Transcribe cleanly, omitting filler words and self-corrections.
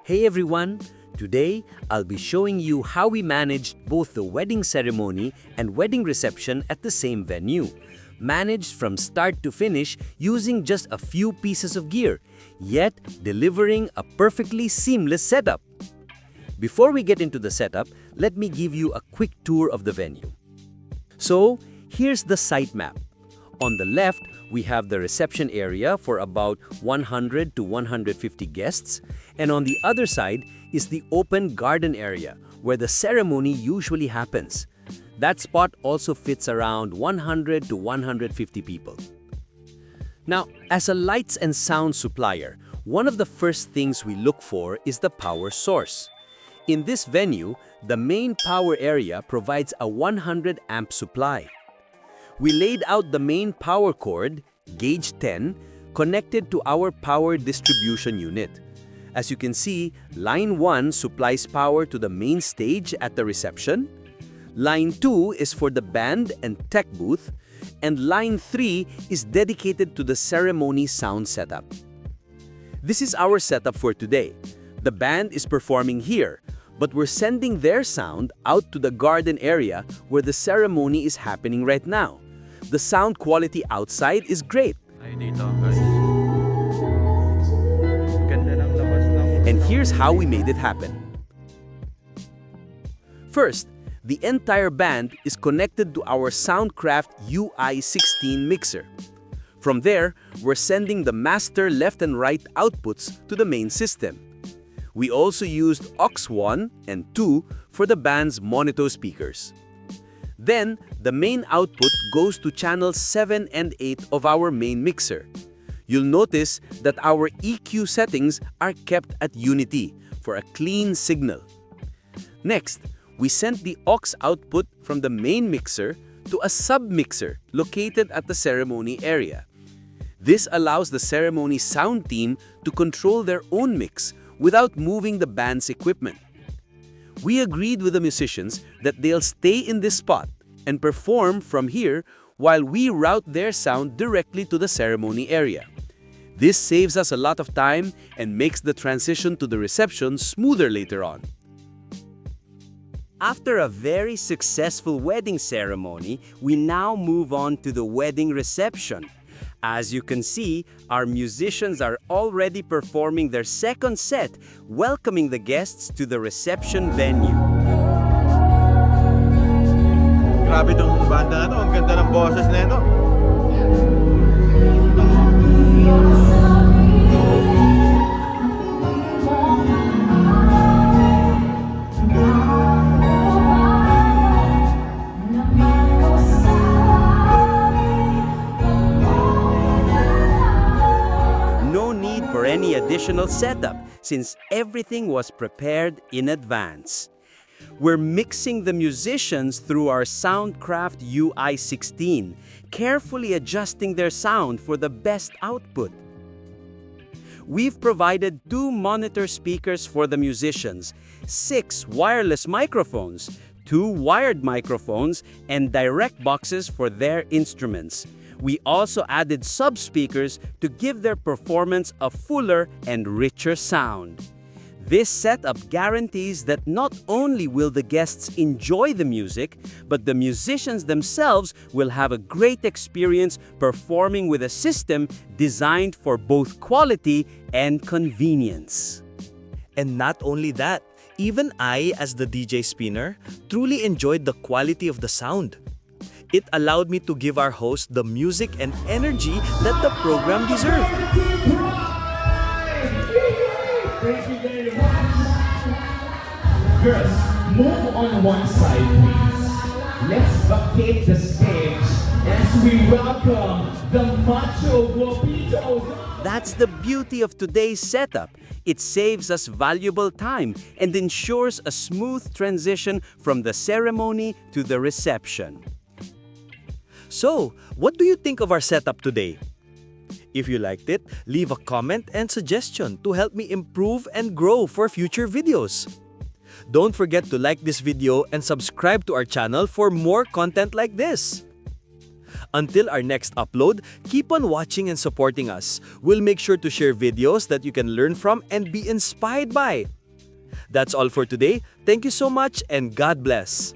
Hey everyone! Today, I'll be showing you how we managed both the wedding ceremony and wedding reception at the same venue. Managed from start to finish using just a few pieces of gear, yet delivering a perfectly seamless setup. Before we get into the setup, let me give you a quick tour of the venue. So, here's the site map. On the left, we have the reception area for about 100 to 150 guests, and on the other side is the open garden area where the ceremony usually happens. That spot also fits around 100 to 150 people. Now, as a lights and sound supplier, one of the first things we look for is the power source. In this venue, the main power area provides a 100 amp supply. We laid out the main power cord, gauge 10, connected to our power distribution unit. As you can see, line 1 supplies power to the main stage at the reception, line 2 is for the band and tech booth, and line 3 is dedicated to the ceremony sound setup. This is our setup for today. The band is performing here, but we're sending their sound out to the garden area where the ceremony is happening right now. The sound quality outside is great. And here's how we made it happen. First, the entire band is connected to our Soundcraft UI16 mixer. From there, we're sending the master left and right outputs to the main system. We also used aux 1 and 2 for the band's mono speakers. Then, the main output goes to channels 7 and 8 of our main mixer. You'll notice that our EQ settings are kept at unity for a clean signal. Next, we sent the aux output from the main mixer to a sub-mixer located at the ceremony area. This allows the ceremony sound team to control their own mix without moving the band's equipment. We agreed with the musicians that they'll stay in this spot and perform from here while we route their sound directly to the ceremony area. This saves us a lot of time and makes the transition to the reception smoother later on. After a very successful wedding ceremony, we now move on to the wedding reception. As you can see, our musicians are already performing their second set, welcoming the guests to the reception venue. Grabe tong banda na to, ang ganda ng boses na ito. No need for any additional setup since everything was prepared in advance. We're mixing the musicians through our Soundcraft UI16, carefully adjusting their sound for the best output. We've provided 2 monitor speakers for the musicians, 6 wireless microphones, 2 wired microphones, and direct boxes for their instruments. We also added sub-speakers to give their performance a fuller and richer sound. This setup guarantees that not only will the guests enjoy the music, but the musicians themselves will have a great experience performing with a system designed for both quality and convenience. And not only that, even I, as the DJ spinner, truly enjoyed the quality of the sound. It allowed me to give our host the music and energy that the program deserved. Thank you very much. Girls, move on one side, please. Let's vacate the stage as we welcome the Macho Guapitos. That's the beauty of today's setup. It saves us valuable time and ensures a smooth transition from the ceremony to the reception. So, what do you think of our setup today? If you liked it, leave a comment and suggestion to help me improve and grow for future videos. Don't forget to like this video and subscribe to our channel for more content like this. Until our next upload, keep on watching and supporting us. We'll make sure to share videos that you can learn from and be inspired by. That's all for today. Thank you so much and God bless.